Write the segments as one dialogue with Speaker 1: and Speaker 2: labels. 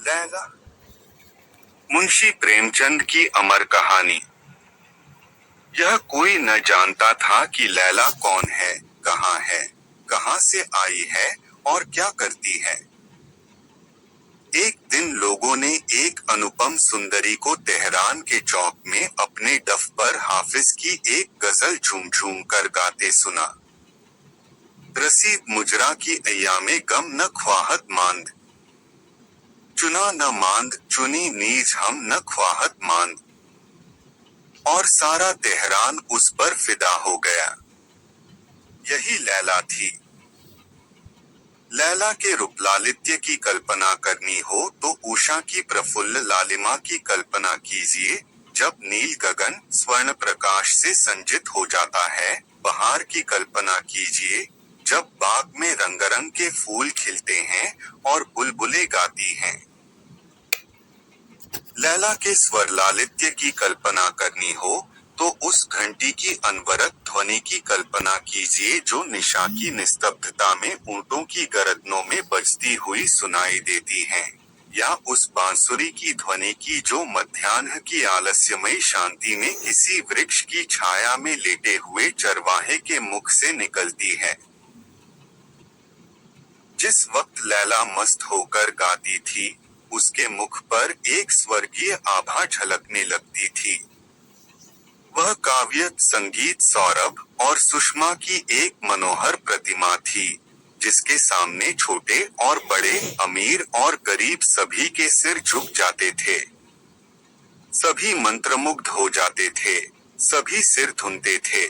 Speaker 1: लैला। मुंशी प्रेमचंद की अमर कहानी। यह कोई न जानता था कि लैला कौन है, कहाँ से आई है और क्या करती है। एक दिन लोगों ने एक अनुपम सुंदरी को तेहरान के चौक में अपने डफ पर हाफिज की एक गजल झूम झूम कर गाते सुना। रसीद मुजरा की अय्यामे गम न ख्वाहत मांद, चुना न मांद चुनी नीज हम न ख्वाहत मांद। और सारा तेहरान उस पर फिदा हो गया। यही लैला थी। लैला के रूपलालित्य की कल्पना करनी हो तो उषा की प्रफुल्ल लालिमा की कल्पना कीजिए। जब नील गगन स्वर्ण प्रकाश से संजित हो जाता है, बहार की कल्पना कीजिए। जब बाग में रंगरंग के फूल खिलते हैं और बुलबुलें गाती हैं। लैला के स्वर लालित्य की कल्पना करनी हो तो उस घंटी की अनवरत ध्वनि की कल्पना कीजिए जो निशा की निस्तब्धता में ऊंटों की गर्दनों में बजती हुई सुनाई देती है, या उस बांसुरी की ध्वनि की जो मध्याह्न की आलस्यमयी शांति में किसी वृक्ष की छाया में लेटे हुए चरवाहे के मुख से निकलती है। जिस वक्त लैला मस्त होकर गाती थी, उसके मुख पर एक स्वर्गीय आभा झलकने लगती थी। वह काव्य, संगीत, सौरभ और सुषमा की एक मनोहर प्रतिमा थी, जिसके सामने छोटे और बड़े, अमीर और गरीब सभी के सिर झुक जाते थे। सभी मंत्रमुग्ध हो जाते थे, सभी सिर धुनते थे।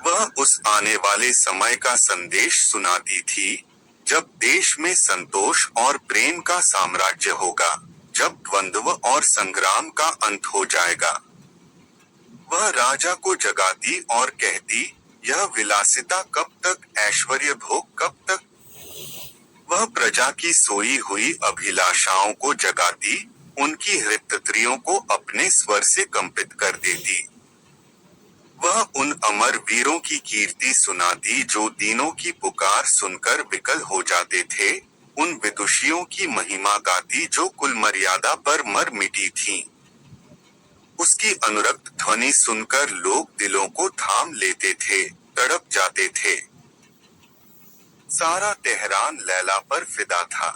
Speaker 1: वह उस आने वाले समय का संदेश सुनाती थी, जब देश में संतोष और प्रेम का साम्राज्य होगा, जब द्वंद्व और संग्राम का अंत हो जाएगा। वह राजा को जगाती और कहती, यह विलासिता कब तक, ऐश्वर्य भोग कब तक। वह प्रजा की सोई हुई अभिलाषाओं को जगाती, उनकी हृत्तत्रियों को अपने स्वर से कंपित कर देती। वह उन अमर वीरों की कीर्ति सुनाती जो दीनों की पुकार सुनकर विकल हो जाते थे, उन विदुषियों की महिमा गाती जो कुल मर्यादा पर मर मिटी थीं। उसकी अनुरक्त ध्वनि सुनकर लोग दिलों को थाम लेते थे, तड़प जाते थे। सारा तेहरान लैला पर फिदा था।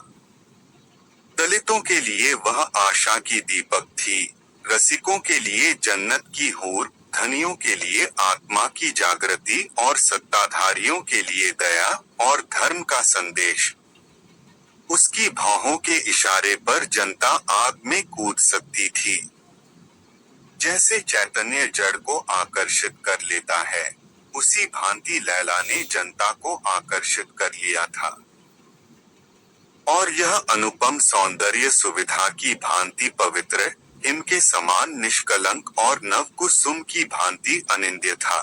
Speaker 1: दलितों के लिए वह आशा की दीपक थी, रसिकों के लिए जन्नत की हूर, धनियों के लिए आत्मा की जागृति और सत्ताधारियों के लिए दया और धर्म का संदेश। उसकी भौहों के इशारे पर जनता आग में कूद सकती थी। जैसे चैतन्य जड़ को आकर्षित कर लेता है, उसी भांति लैला ने जनता को आकर्षित कर लिया था। और यह अनुपम सौंदर्य सुविधा की भांति पवित्र, इनके समान निष्कलंक और नव कुसुम की भांति अनिंद्य था।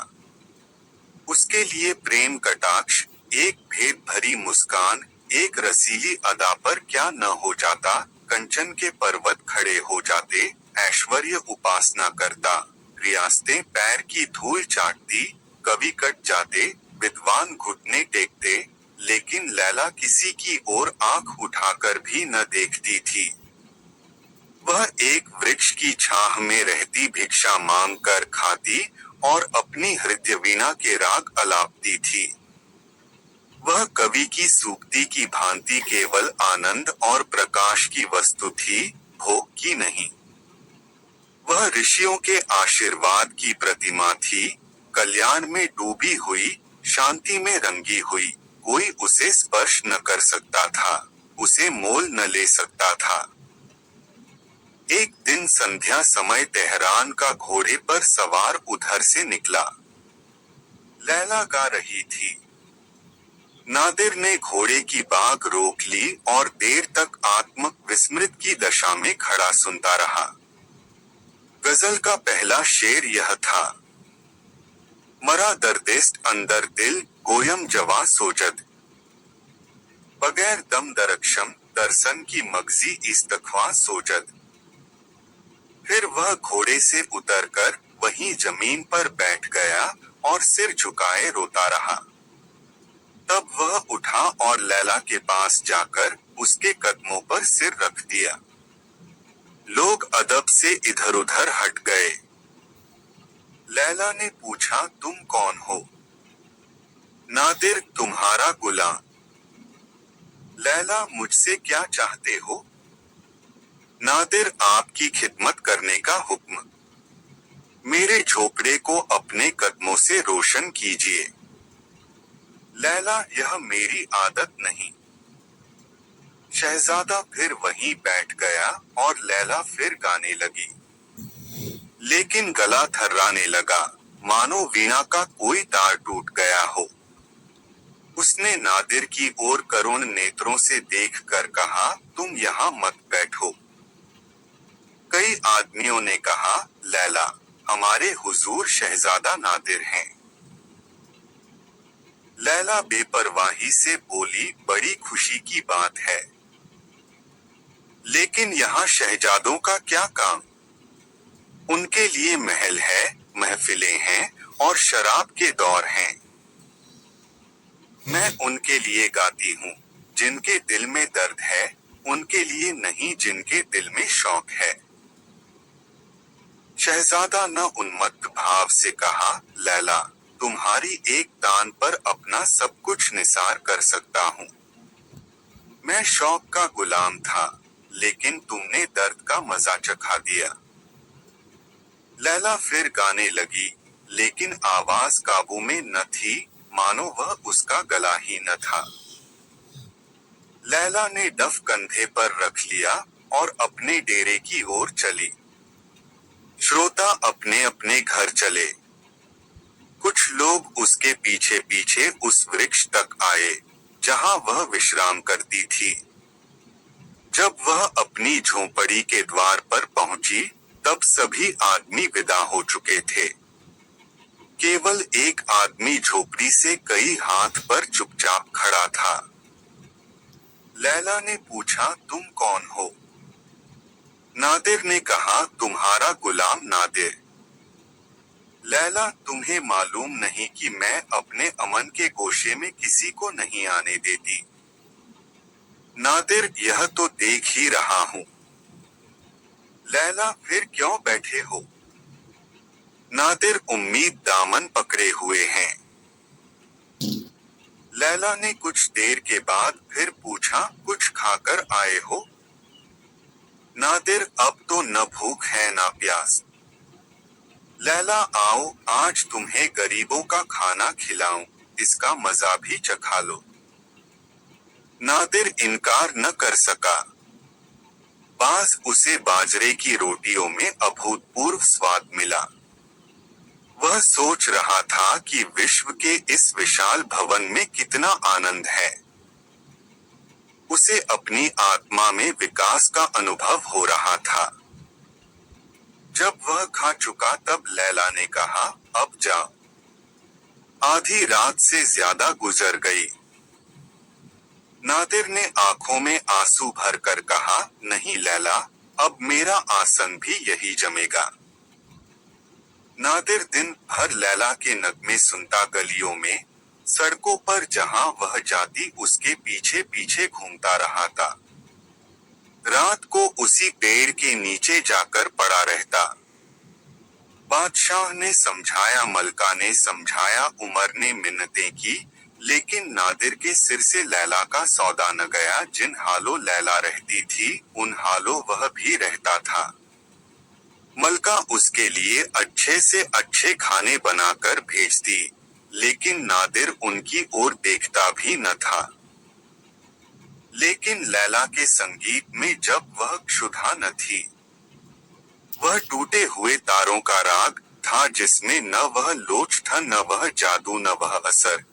Speaker 1: उसके लिए प्रेम कटाक्ष, एक भेद भरी मुस्कान, एक रसीली अदा पर क्या न हो जाता। कंचन के पर्वत खड़े हो जाते, ऐश्वर्य उपासना करता, रियासतें पैर की धूल चाटती, कवि कट जाते, विद्वान घुटने टेकते, लेकिन लैला किसी की ओर आंख उठाकर भी न देखती थी। वह एक वृक्ष की छाह में रहती भिक्षा मांग कर खाती और अपनी हृदय वीणा के राग अलापती थी। वह कवि की सूक्ति की भांति केवल आनंद और प्रकाश की वस्तु थी, भोग की नहीं। वह ऋषियों के आशीर्वाद की प्रतिमा थी, कल्याण में डूबी हुई, शांति में रंगी हुई। कोई उसे स्पर्श न कर सकता था, उसे मोल न ले सकता था। एक दिन संध्या समय तेहरान का घोड़े पर सवार उधर से निकला। लैला गा रही थी। नादिर ने घोड़े की बाग रोक ली और देर तक आत्मक विस्मृत की दशा में खड़ा सुनता रहा। गजल का पहला शेर यह था, मरा दर्दिस्त अंदर दिल, गोयम जवा सोजद। बगैर दम दरक्षम, दर्शन की मगजी इस्तख्वा सोजद। फिर वह घोड़े से उतरकर वहीं जमीन पर बैठ गया और सिर झुकाए रोता रहा। तब वह उठा और लैला के पास जाकर उसके कदमों पर सिर रख दिया। लोग अदब से इधर उधर हट गए। लैला ने पूछा, तुम कौन हो? नादिर, तुम्हारा गुलाम। लैला, मुझसे क्या चाहते हो? नादिर, आपकी खिदमत करने का हुक्म। मेरे झोपड़े को अपने कदमों से रोशन कीजिए। लैला, यह मेरी आदत नहीं। शहजादा फिर वहीं बैठ गया और लैला फिर गाने लगी। लेकिन गला थर्राने लगा, मानो वीणा का कोई तार टूट गया हो। उसने नादिर की ओर करुण नेत्रों से देखकर कहा, तुम यहाँ मत बैठो। कई आदमियों ने कहा, लैला, हमारे हुजूर शहजादा नादिर हैं। लैला बेपरवाही से बोली, बड़ी खुशी की बात है। लेकिन यहाँ शहजादों का क्या काम? उनके लिए महल है, महफिलें हैं और शराब के दौर हैं। मैं उनके लिए गाती हूँ, जिनके दिल में दर्द है, उनके लिए नहीं जिनके दिल में शौक है। शहजादा न उन्मत्त भाव से कहा, लैला, तुम्हारी एक तान पर अपना सब कुछ निसार कर सकता हूँ। मैं शौक का गुलाम था, लेकिन तुमने दर्द का मजा चखा दिया। लैला फिर गाने लगी, लेकिन आवाज काबू में न थी, मानो वह उसका गला ही न था। लैला ने डफ कंधे पर रख लिया और अपने डेरे की ओर चली। श्रोता अपने अपने घर चले। कुछ लोग उसके पीछे पीछे उस वृक्ष तक आए, जहां वह विश्राम करती थी। जब वह अपनी झोंपड़ी के द्वार पर पहुंची, तब सभी आदमी विदा हो चुके थे। केवल एक आदमी झोपड़ी से कई हाथ पर चुपचाप खड़ा था। लैला ने पूछा, तुम कौन हो? नादिर ने कहा, तुम्हारा गुलाम नादिर। लैला, तुम्हें मालूम नहीं कि मैं अपने अमन के गोशे में किसी को नहीं आने देती। नादिर, यह तो देख ही रहा हूँ। लैला, फिर क्यों बैठे हो? नादिर, उम्मीद दामन पकड़े हुए हैं। लैला ने कुछ देर के बाद फिर पूछा, कुछ खाकर आए हो? नादिर, अब तो न भूख है न प्यास। लैला, आओ, आज तुम्हें गरीबों का खाना खिलाऊं, इसका मजा भी चखा लो। नादिर इनकार न कर सका। बाज उसे बाजरे की रोटियों में अभूतपूर्व स्वाद मिला। वह सोच रहा था कि विश्व के इस विशाल भवन में कितना आनंद है। उसे अपनी आत्मा में विकास का अनुभव हो रहा था। जब वह खा चुका तब लैला ने कहा, अब जाओ। आधी रात से ज्यादा गुजर गई। नादिर ने आंखों में आंसू भरकर कहा, नहीं लैला, अब मेरा आसन भी यही जमेगा। नादिर दिन भर लैला के नगमे सुनता गलियों में, सड़कों पर जहां वह जाती उसके पीछे पीछे घूमता रहा था। रात को उसी पेड़ के नीचे जाकर पड़ा रहता। बादशाह ने समझाया, मलका ने समझाया, उमर ने मिन्नतें की, लेकिन नादिर के सिर से लैला का सौदा न गया। जिन हालों लैला रहती थी, उन हालों वह भी रहता था। मलका उसके लिए अच्छे से अच्छे खाने बनाकर भेजती, लेकिन नादिर उनकी ओर देखता भी न था। लेकिन लैला के संगीत में जब वह क्षुधा न थी, वह टूटे हुए तारों का राग था जिसमें न वह लोच था, न वह जादू, न वह असर।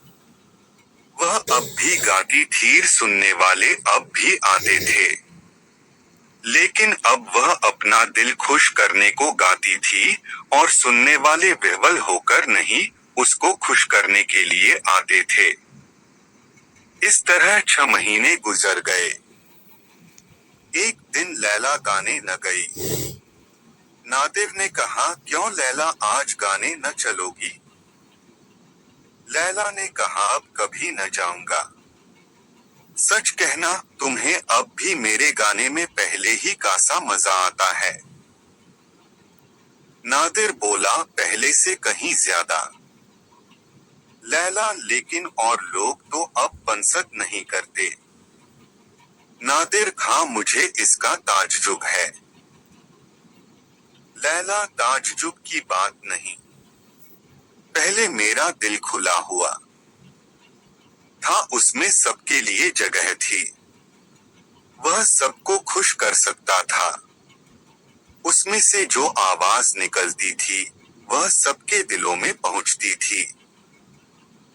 Speaker 1: वह अब भी गाती थी, सुनने वाले अब भी आते थे। लेकिन अब वह अपना दिल खुश करने को गाती थी और सुनने वाले विह्वल होकर नहीं, उसको खुश करने के लिए आते थे। इस तरह 6 महीने गुजर गए। एक दिन लैला गाने न गई। नादिर ने कहा, क्यों लैला, आज गाने न चलोगी? लैला ने कहा, अब कभी न जाऊंगा। सच कहना, तुम्हें अब भी मेरे गाने में पहले ही का सा मजा आता है। नादिर बोला, पहले से कहीं ज्यादा। लैला, लेकिन और लोग तो अब पंसत नहीं करते। नादिर, हाँ, मुझे इसका ताज्जुब है। लैला, ताज्जुब की बात नहीं। पहले मेरा दिल खुला हुआ था, उसमें सबके लिए जगह थी। वह सबको खुश कर सकता था। उसमें से जो आवाज निकलती थी, वह सबके दिलों में पहुंचती थी।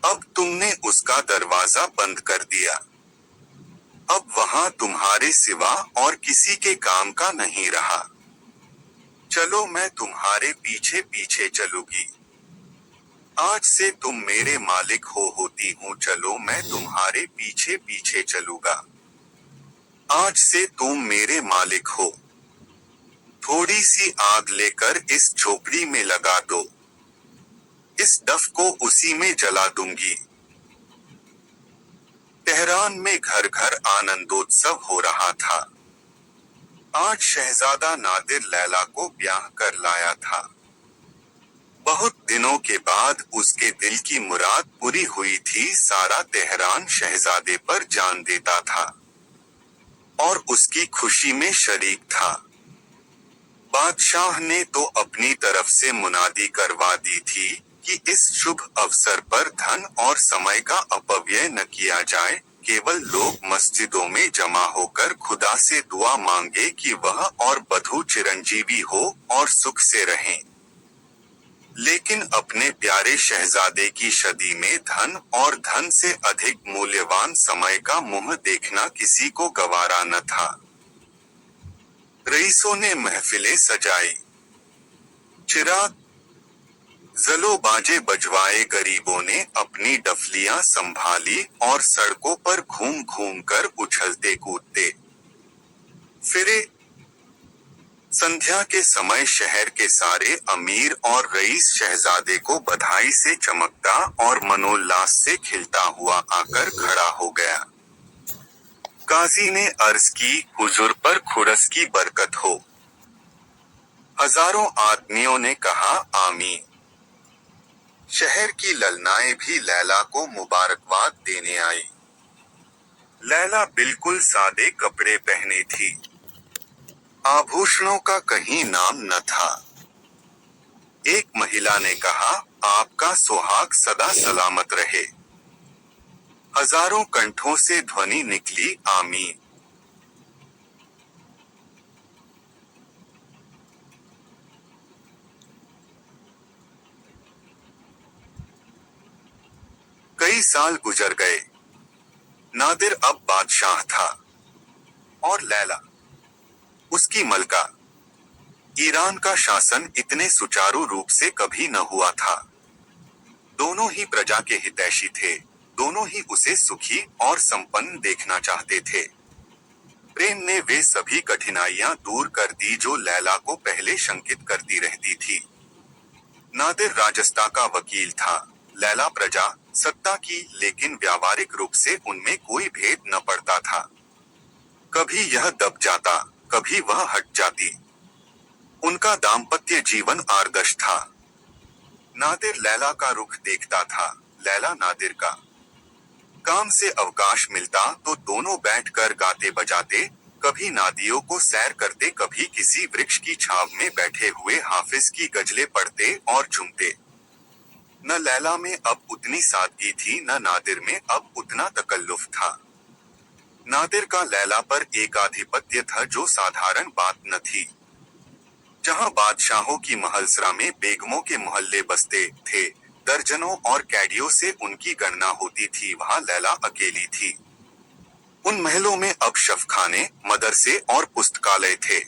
Speaker 1: अब तुमने उसका दरवाजा बंद कर दिया। अब वहां तुम्हारे सिवा और किसी के काम का नहीं रहा। चलो, मैं तुम्हारे पीछे पीछे चलूंगी। आज से तुम मेरे मालिक होती हूँ, चलो मैं तुम्हारे पीछे पीछे चलूंगा। आज से तुम मेरे मालिक हो। थोड़ी सी आग लेकर इस झोपड़ी में लगा दो। इस डफ को उसी में जला दूंगी। तेहरान में घर घर आनंदोत्सव हो रहा था। आज शहजादा नादिर लैला को ब्याह कर लाया था। बहुत दिनों के बाद उसके दिल की मुराद पूरी हुई थी। सारा तेहरान शहजादे पर जान देता था और उसकी खुशी में शरीक था। बादशाह ने तो अपनी तरफ से मुनादी करवा दी थी कि इस शुभ अवसर पर धन और समय का अपव्यय न किया जाए। केवल लोग मस्जिदों में जमा होकर खुदा से दुआ मांगे कि वह और बधू चिरंजीवी हो और सुख से रहें। लेकिन अपने प्यारे शहजादे की शादी में धन और धन से अधिक मूल्यवान समय का मुंह देखना किसी को गवारा न था। रईसों ने महफिलें सजाई, चिराग जलो बाजे बजवाए, गरीबों ने अपनी डफलियां संभाली और सड़कों पर घूम घूम कर उछलते कूदते फिरे। संध्या के समय शहर के सारे अमीर और रईस शहजादे को बधाई से चमकता और मनोल्लास से खिलता हुआ आकर खड़ा हो गया। काजी ने अर्ज की, हुजूर पर खुरस की बरकत हो। हजारों आदमियों ने कहा, आमीन। शहर की ललनाएं भी लैला को मुबारकबाद देने आई। लैला बिल्कुल सादे कपड़े पहने थी। आभूषणों का कहीं नाम न था। एक महिला ने कहा, आपका सुहाग सदा सलामत रहे। हजारों कंठों से ध्वनि निकली, आमीन। कई साल गुजर गए। नादिर अब बादशाह था और लैला उसकी मलका। ईरान का शासन इतने सुचारू रूप से कभी न हुआ था। दोनों ही प्रजा के हितैषी थे। दोनों ही उसे सुखी और संपन्न देखना चाहते थे। प्रेम ने वे सभी कठिनाइयां दूर कर दी जो लैला को पहले शंकित करती रहती थी। नादिर राजस्ता का वकील था, लैला प्रजा सत्ता की, लेकिन व्यावहारिक रूप से उनमें कोई भेद न पड़ता था। कभी यह दब जाता, कभी वह हट जाती। उनका दाम्पत्य जीवन आदर्श था। नादिर लैला का रुख देखता था, लैला नादिर का। काम से अवकाश मिलता तो दोनों बैठकर गाते बजाते, कभी नादियों को सैर करते, कभी किसी वृक्ष की छाव में बैठे हुए हाफिज की गजलें पढ़ते और झूमते। न लैला में अब उतनी सादगी थी, न नादिर में अब उतना तकल्लुफ था। नादिर का लैला पर एक आधिपत्य था जो साधारण बात न थी। जहां बादशाहों की महलसरा में बेगमों के मोहल्ले बसते थे, दर्जनों और कैडियों से उनकी गणना होती थी, वहां लैला अकेली थी। उन महलों में अब शफखाने, मदरसे और पुस्तकालय थे।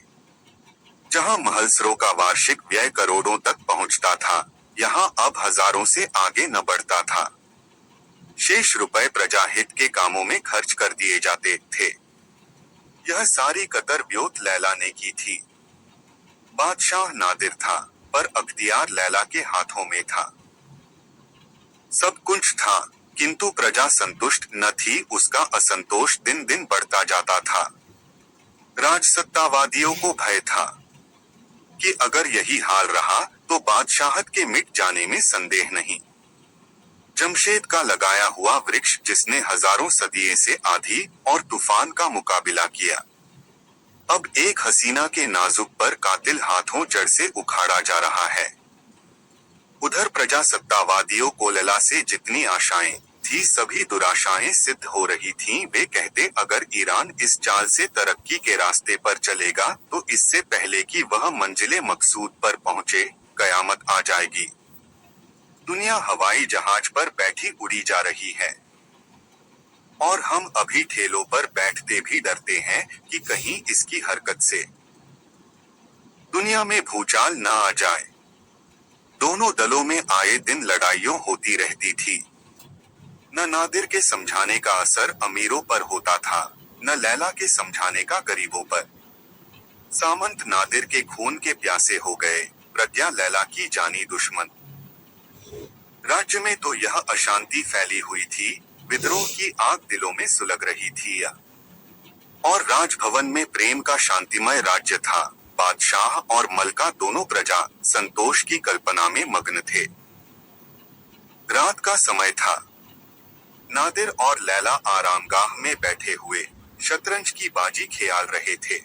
Speaker 1: जहां महलसरों का वार्षिक व्यय करोड़ों तक पहुंचता था, यहाँ अब हजारों से आगे न बढ़ता था। शेष रुपए प्रजाहित के कामों में खर्च कर दिए जाते थे। यह सारी कतर ब्योत लैला ने की थी। बादशाह नादिर था, पर अख्तियार लैला के हाथों में था। सब कुछ था, किंतु प्रजा संतुष्ट न थी, उसका असंतोष दिन दिन बढ़ता जाता था। राजसत्तावादियों को भय था कि अगर यही हाल रहा तो बादशाहत के मिट जाने में संदेह नहीं। जमशेद का लगाया हुआ वृक्ष जिसने हजारों सदियों से आंधी और तूफान का मुकाबला किया, अब एक हसीना के नाजुक पर कातिल हाथों जड़ से उखाड़ा जा रहा है। उधर प्रजासत्तावादियों को लैला से जितनी आशाएं थी सभी दुराशाएं सिद्ध हो रही थीं। वे कहते अगर ईरान इस चाल से तरक्की के रास्ते पर चलेगा तो इससे पहले कि वह मंजिले मकसूद पर पहुंचे कयामत आ जाएगी। दुनिया हवाई जहाज पर बैठी उड़ी जा रही है और हम अभी ठेलों पर बैठते भी डरते हैं कि कहीं इसकी हरकत से दुनिया में भूचाल न आ जाए। दोनों दलों में आए दिन लड़ाइयों होती रहती थी। न नादिर के समझाने का असर अमीरों पर होता था, न लैला के समझाने का गरीबों पर। सामंत नादिर के खून के प्यासे हो गए, प्रज्ञा लैला की जानी दुश्मन। राज्य में तो यह अशांति फैली हुई थी, विद्रोह की आग दिलों में सुलग रही थी और राजभवन में प्रेम का शांतिमय राज्य था। बादशाह और मलका दोनों प्रजा संतोष की कल्पना में मग्न थे। रात का समय था। नादिर और लैला आरामगाह में बैठे हुए शतरंज की बाजी खेल रहे थे।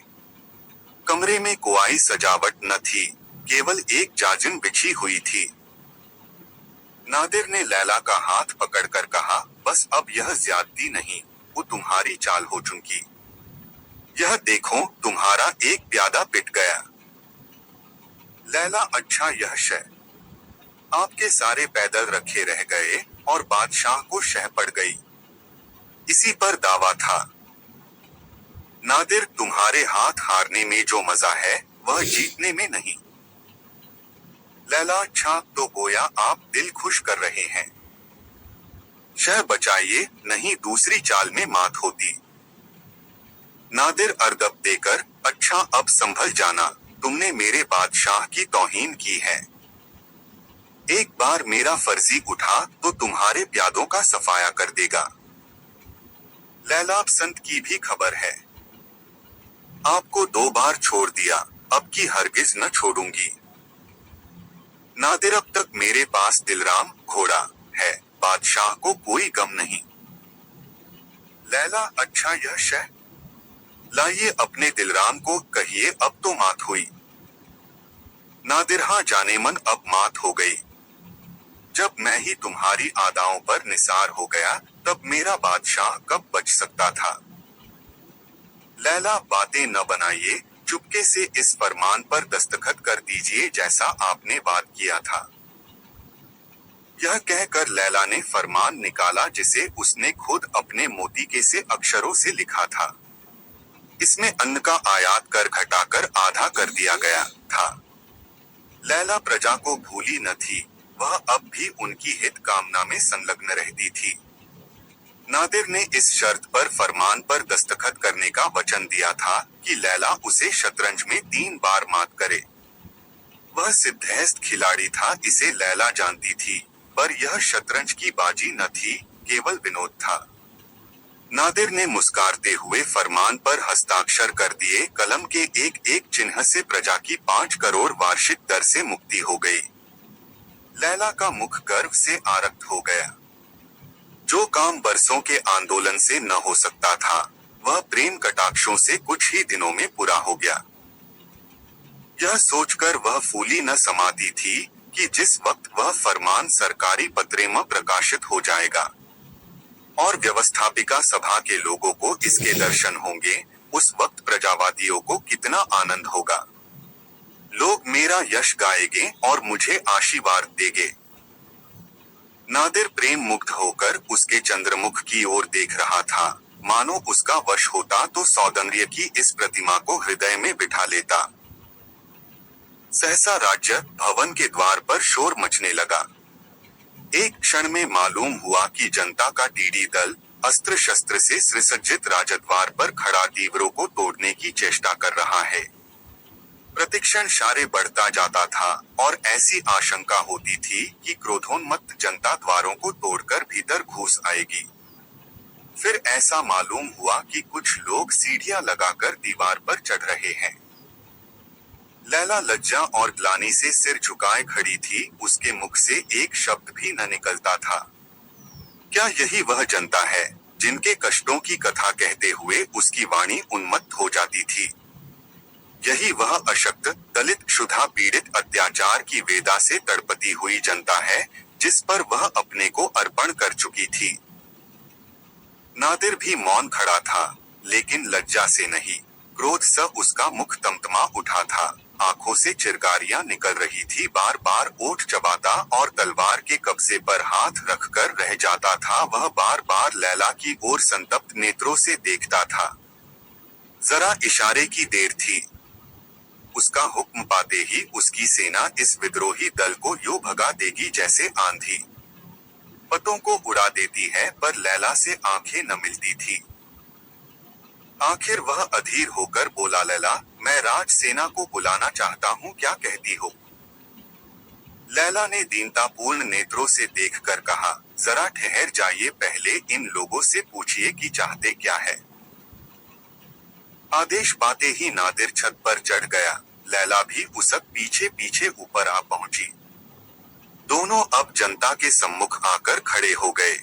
Speaker 1: कमरे में कोई सजावट न थी, केवल एक जाजिम बिछी हुई थी। नादिर ने लैला का हाथ पकड़कर कहा, बस अब यह ज्यादती नहीं, वो तुम्हारी चाल हो चुकी। यह देखो तुम्हारा एक प्यादा पिट गया। लैला, अच्छा यह शय आपके सारे पैदल रखे रह गए और बादशाह को शह पड़ गई, इसी पर दावा था। नादिर, तुम्हारे हाथ हारने में जो मजा है वह जीतने में नहीं। लैला, अच्छा तो गोया आप दिल खुश कर रहे हैं। शह बचाइए, नहीं दूसरी चाल में मात होती। नादिर अर्दब देकर, अच्छा अब संभल जाना, तुमने मेरे बादशाह की तौहीन की है। एक बार मेरा फर्जी उठा तो तुम्हारे प्यादों का सफाया कर देगा। लैला, संत की भी खबर है। आपको 2 बार छोड़ दिया, अब की हरगिज न छोड़ूंगी। नादिर, अब तक मेरे पास दिलराम घोड़ा है, बादशाह को कोई गम नहीं। लैला, अच्छा यह शह लाइए, अपने दिलराम को कहिए अब तो मात हुई। नादिर, हाँ जाने मन अब मात हो गई। जब मैं ही तुम्हारी आदाओं पर निसार हो गया तब मेरा बादशाह कब बच सकता था। लैला, बातें न बनाइए, चुपके से इस फरमान पर दस्तखत कर दीजिए जैसा आपने बात किया था। यह कहकर लैला ने फरमान निकाला जिसे उसने खुद अपने मोतीके से अक्षरों से लिखा था। इसमें अन्न का आयात कर घटाकर आधा कर दिया गया था। लैला प्रजा को भूली न थी, वह अब भी उनकी हित कामना में संलग्न रहती थी। नादिर ने इस शर्त पर फरमान पर दस्तखत करने का वचन दिया था कि लैला उसे शतरंज में 3 बार मात करे। वह सिद्धहस्त खिलाड़ी था, इसे लैला जानती थी, पर यह शतरंज की बाजी न थी, केवल विनोद था। नादिर ने मुस्कुराते हुए फरमान पर हस्ताक्षर कर दिए। कलम के एक एक चिन्ह से प्रजा की 5 करोड़ वार्षिक दर से मुक्ति हो गई। लैला का मुख गर्व से आरक्त हो गया। जो काम बरसों के आंदोलन से न हो सकता था, वह प्रेम कटाक्षों से कुछ ही दिनों में पूरा हो गया। यह सोचकर वह फूली न समाती थी कि जिस वक्त वह फरमान सरकारी पत्रे में प्रकाशित हो जाएगा और व्यवस्थापिका सभा के लोगों को इसके दर्शन होंगे, उस वक्त प्रजावादियों को कितना आनंद होगा। लोग मेरा यश गाएंगे और मुझे आशीर्वाद देंगे। नादिर प्रेम मुग्ध होकर उसके चंद्रमुख की ओर देख रहा था, मानो उसका वश होता तो सौंदर्य की इस प्रतिमा को हृदय में बिठा लेता। सहसा राज्य भवन के द्वार पर शोर मचने लगा। एक क्षण में मालूम हुआ कि जनता का टीडी दल अस्त्र शस्त्र से सुसज्जित राजद्वार पर खड़ा दीवारों को तोड़ने की चेष्टा कर रहा है। प्रतिक्षण सारे बढ़ता जाता था और ऐसी आशंका होती थी कि क्रोधोन्मत्त जनता द्वारों को तोड़कर भीतर घुस आएगी। फिर ऐसा मालूम हुआ कि कुछ लोग सीढ़ियां लगाकर दीवार पर चढ़ रहे हैं। लैला लज्जा और ग्लानि से सिर झुकाए खड़ी थी, उसके मुख से एक शब्द भी न निकलता था। क्या यही वह जनता है जिनके कष्टों की कथा कहते हुए उसकी वाणी उन्मत्त हो जाती थी? यही वह अशक्त, दलित, क्षुधा पीड़ित, अत्याचार की वेदा से तड़पती हुई जनता है जिस पर वह अपने को अर्पण कर चुकी थी। नादिर भी मौन खड़ा था, लेकिन लज्जा से नहीं, क्रोध से उसका मुख तमतमा उठा था। आंखों से चिरगारियां निकल रही थी, बार बार ओठ चबाता और तलवार के कब्जे पर हाथ रखकर रह जाता था। वह बार बार लैला की ओर संतप्त नेत्रों से देखता था। जरा इशारे की देर थी। उसका हुक्म पाते ही उसकी सेना इस विद्रोही दल को यूं भगा देगी जैसे आंधी पतों को उड़ा देती है, पर लैला से आंखें न मिलती थी। आखिर वह अधीर होकर बोला, लैला, मैं राज सेना को बुलाना चाहता हूँ, क्या कहती हो? लैला ने दीनतापूर्ण नेत्रों से देखकर कहा, जरा ठहर जाइए, पहले इन लोगों से पूछिए कि चाहते क्या है। आदेश पाते ही नादिर छत पर चढ़ गया। लैला भी उसक पीछे पीछे ऊपर आ पहुंची। दोनों अब जनता के सम्मुख आकर खड़े हो गए।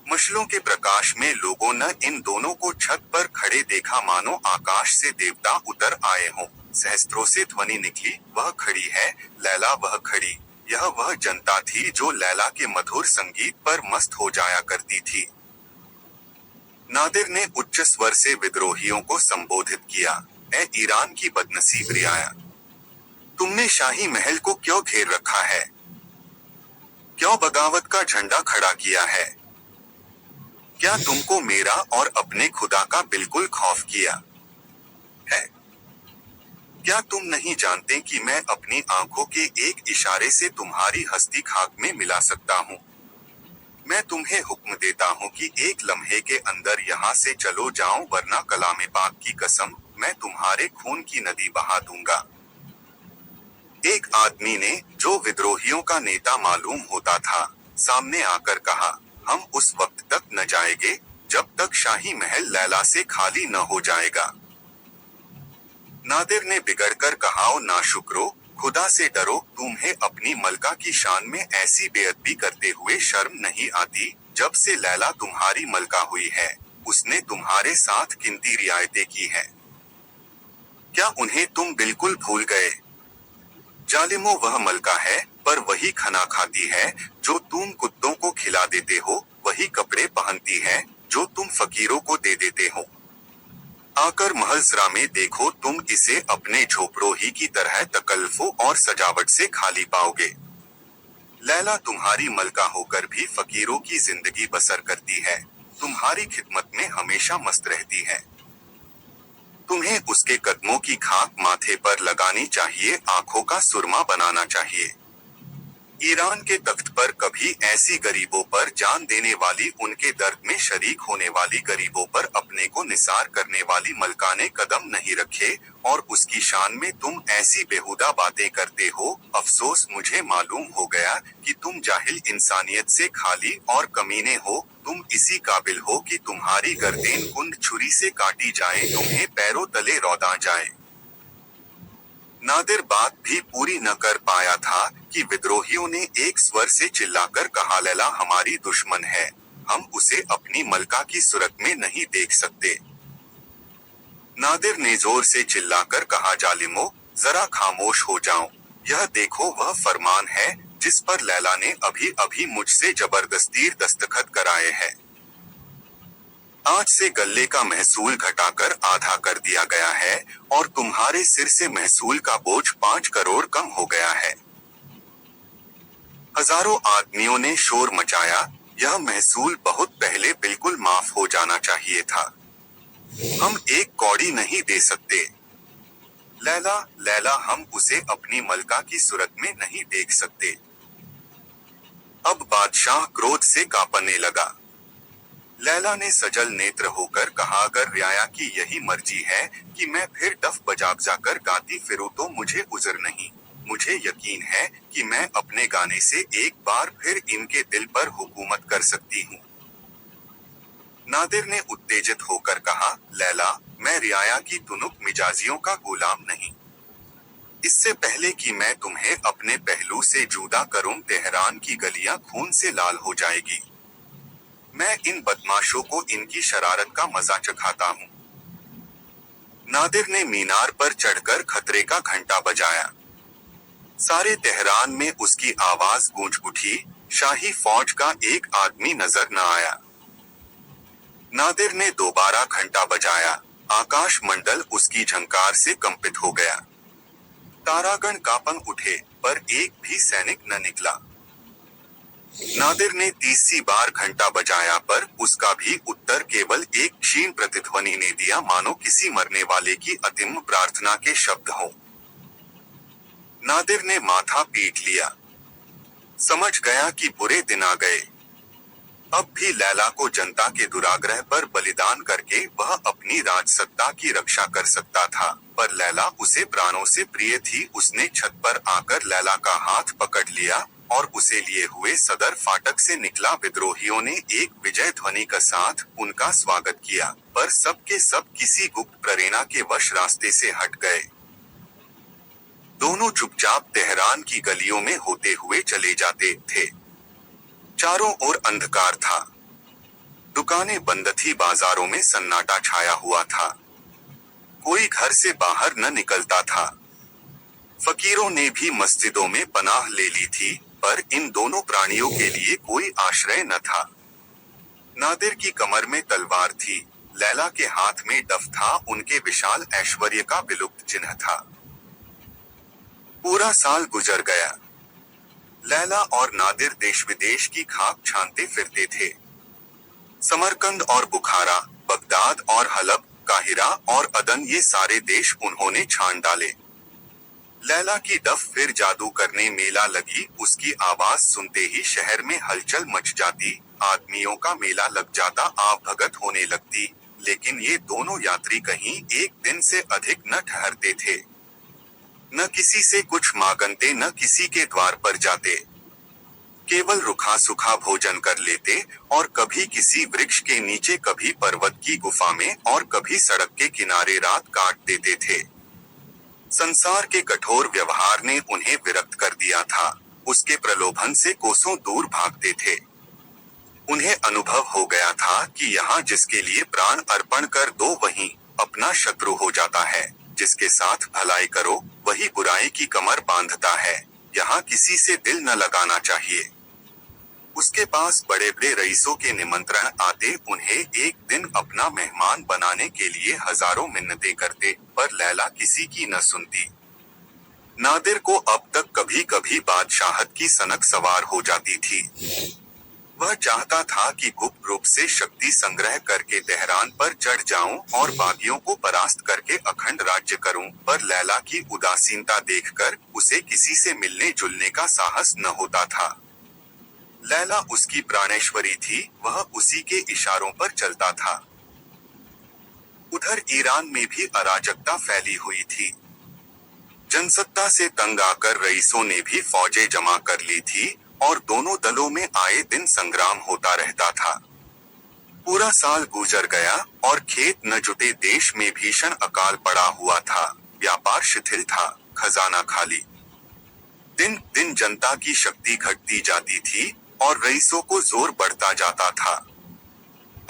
Speaker 1: मशालों के प्रकाश में लोगों ने इन दोनों को छत पर खड़े देखा, मानो आकाश से देवता उतर आए हों। सहस्त्रों से ध्वनि निकली, वह खड़ी है, लैला वह खड़ी। यह वह जनता थी जो लैला के मधुर संगीत पर मस्त हो जाया करती थी। नादिर ने उच्च स्वर से विद्रोहियों को संबोधित किया, ए ईरान की बदनसीब रियाया, तुमने शाही महल को क्यों घेर रखा है? क्यों बगावत का झंडा खड़ा किया है? क्या तुमको मेरा और अपने खुदा का बिल्कुल खौफ किया है? क्या तुम नहीं जानते कि मैं अपनी आंखों के एक इशारे से तुम्हारी हस्ती खाक में मिला सकता हूँ? मैं तुम्हें हुक्म देता हूँ कि एक लम्हे के अंदर यहाँ से चलो जाओ, वरना कलामे पाक की कसम, मैं तुम्हारे खून की नदी बहा दूंगा। एक आदमी ने, जो विद्रोहियों का नेता मालूम होता था, सामने आकर कहा, हम उस वक्त तक न जाएंगे जब तक शाही महल लैला से खाली न हो जाएगा। नादिर ने बिगड़कर कहा, ओ नाशुक्रो, खुदा से डरो, तुम्हें अपनी मलका की शान में ऐसी बेअदबी करते हुए शर्म नहीं आती? जब से लैला तुम्हारी मलका हुई है, उसने तुम्हारे साथ कितनी रियायतें की हैं। क्या उन्हें तुम बिल्कुल भूल गए? जालिमो, वह मलका है, पर वही खाना खाती है जो तुम कुत्तों को खिला देते हो, वही कपड़े पहनती है जो तुम फकीरों को दे देते हो। आकर महलसरा में देखो, तुम इसे अपने झोपड़ों ही की तरह तकल्लुफों और सजावट से खाली पाओगे। लैला तुम्हारी मलका होकर भी फकीरों की जिंदगी बसर करती है, तुम्हारी खिदमत में हमेशा मस्त रहती है। तुम्हें उसके कदमों की खाक माथे पर लगानी चाहिए, आंखों का सुरमा बनाना चाहिए। ईरान के तख्त पर कभी ऐसी गरीबों पर जान देने वाली, उनके दर्द में शरीक होने वाली गरीबों पर अपने को निसार करने वाली मलका ने कदम नहीं रखे, और उसकी शान में तुम ऐसी बेहुदा बातें करते हो। अफसोस, मुझे मालूम हो गया कि तुम जाहिल, इंसानियत से खाली और कमीने हो। तुम इसी काबिल हो कि तुम्हारी गर्दन कुंद छुरी से काटी जाए, तुम्हें पैरों तले रौंदा जाए। नादिर बात भी पूरी न कर पाया था कि विद्रोहियों ने एक स्वर से चिल्लाकर कहा, लैला हमारी दुश्मन है, हम उसे अपनी मलका की सूरत में नहीं देख सकते। नादिर ने जोर से चिल्लाकर कहा, जालिमो, जरा खामोश हो जाओ। यह देखो वह फरमान है जिस पर लैला ने अभी अभी मुझसे जबरदस्ती दस्तखत कराए हैं। आज से गल्ले का महसूल घटाकर आधा कर दिया गया है और तुम्हारे सिर से महसूल का बोझ 5 करोड़ कम हो गया है। हजारों आदमियों ने शोर मचाया, यह महसूल बहुत पहले बिल्कुल माफ हो जाना चाहिए था। हम एक कौड़ी नहीं दे सकते। लैला, लैला, हम उसे अपनी मलका की सूरत में नहीं देख सकते। अब बादशाह क्रोध से कांपने लगा। लैला ने सजल नेत्र होकर कहा, अगर रियाया की यही मर्जी है कि मैं फिर डफ बजाकर गाती फिरूं तो मुझे उज़र नहीं। मुझे यकीन है कि मैं अपने गाने से एक बार फिर इनके दिल पर हुकूमत कर सकती हूँ। नादिर ने उत्तेजित होकर कहा, लैला, मैं रियाया की तुनुक मिजाजियों का गुलाम नहीं। इससे पहले कि मैं तुम्हें अपने पहलू से जुदा करूं, तेहरान की गलियां खून से लाल हो जाएगी। मैं इन बदमाशों को इनकी शरारत का मजा चखाता हूं। नादिर ने मीनार पर चढ़कर खतरे का घंटा बजाया। सारे तेहरान में उसकी आवाज गूंज उठी। शाही फौज का एक आदमी नजर न आया। नादिर ने दोबारा घंटा बजाया। आकाश मंडल उसकी झंकार से कंपित हो गया। तारागण कांप उठे, पर एक भी सैनिक न निकला। नादिर ने 30वीं बार घंटा बजाया, पर उसका भी उत्तर केवल एक क्षीण प्रतिध्वनि ने दिया, मानो किसी मरने वाले की अंतिम प्रार्थना के शब्द हों। नादिर ने माथा पीट लिया। समझ गया कि बुरे दिन आ गए। अब भी लैला को जनता के दुराग्रह पर बलिदान करके वह अपनी राजसत्ता की रक्षा कर सकता था, पर लैला उसे प्राणों से प्रिय थी। उसने छत पर आकर लैला का हाथ पकड़ लिया और उसे लिए हुए सदर फाटक से निकला। विद्रोहियों ने एक विजय ध्वनि के साथ उनका स्वागत किया, पर सब के सब किसी गुप्त प्रेरणा के वश रास्ते से हट गए। दोनों चुपचाप तेहरान की गलियों में होते हुए चले जाते थे। चारों ओर अंधकार था। दुकानें बंद थी, बाजारों में सन्नाटा छाया हुआ था। कोई घर से बाहर न निकलता था। फकीरों ने भी मस्जिदों में पनाह ले ली थी, पर इन दोनों प्राणियों के लिए कोई आश्रय न था। नादिर की कमर में तलवार थी, लैला के हाथ में डफ था। उनके विशाल ऐश्वर्य का विलुप्त चिन्ह था। पूरा साल गुजर गया। लैला और नादिर देश विदेश की खाक छानते फिरते थे। समरकंद और बुखारा, बगदाद और हलब, काहिरा और अदन, ये सारे देश उन्होंने छान डाले। लैला की डफ फिर जादू करने मेला लगी। उसकी आवाज सुनते ही शहर में हलचल मच जाती। आदमियों का मेला लग जाता, आव भगत होने लगती। लेकिन ये दोनों यात्री कहीं एक दिन से अधिक न ठहरते थे। न किसी से कुछ मांगते, न किसी के द्वार पर जाते। केवल रुखा सुखा भोजन कर लेते और कभी किसी वृक्ष के नीचे, कभी पर्वत की गुफा में और कभी सड़क के किनारे रात काट देते थे। संसार के कठोर व्यवहार ने उन्हें विरक्त कर दिया था। उसके प्रलोभन से कोसों दूर भागते थे। उन्हें अनुभव हो गया था कि यहाँ जिसके लिए प्राण अर्पण कर दो वही अपना शत्रु हो जाता है। जिसके साथ भलाई करो वही बुराई की कमर बांधता है। यहाँ किसी से दिल न लगाना चाहिए। उसके पास बड़े बड़े रईसों के निमंत्रण आते, उन्हें एक दिन अपना मेहमान बनाने के लिए हजारों मिन्नतें करते, पर लैला किसी की न सुनती। नादिर को अब तक कभी कभी बादशाहत की सनक सवार हो जाती थी। वह चाहता था कि गुप्त रूप से शक्ति संग्रह करके तेहरान पर चढ़ जाऊं और बागियों को परास्त करके अखंड राज्य करूं, पर लैला की उदासीनता देखकर उसे किसी से मिलने जुलने का साहस न होता था। लैला उसकी प्राणेश्वरी थी, वह उसी के इशारों पर चलता था। उधर ईरान में भी अराजकता फैली हुई थी। जनसत्ता से तंग आकर रईसों ने भी फौजें जमा कर ली थी और दोनों दलों में आए दिन संग्राम होता रहता था। पूरा साल गुजर गया और खेत न जुटे। देश में भीषण अकाल पड़ा हुआ था। व्यापार शिथिल था, खजाना खाली। दिन दिन जनता की शक्ति घटती जाती थी और रईसों को जोर बढ़ता जाता था।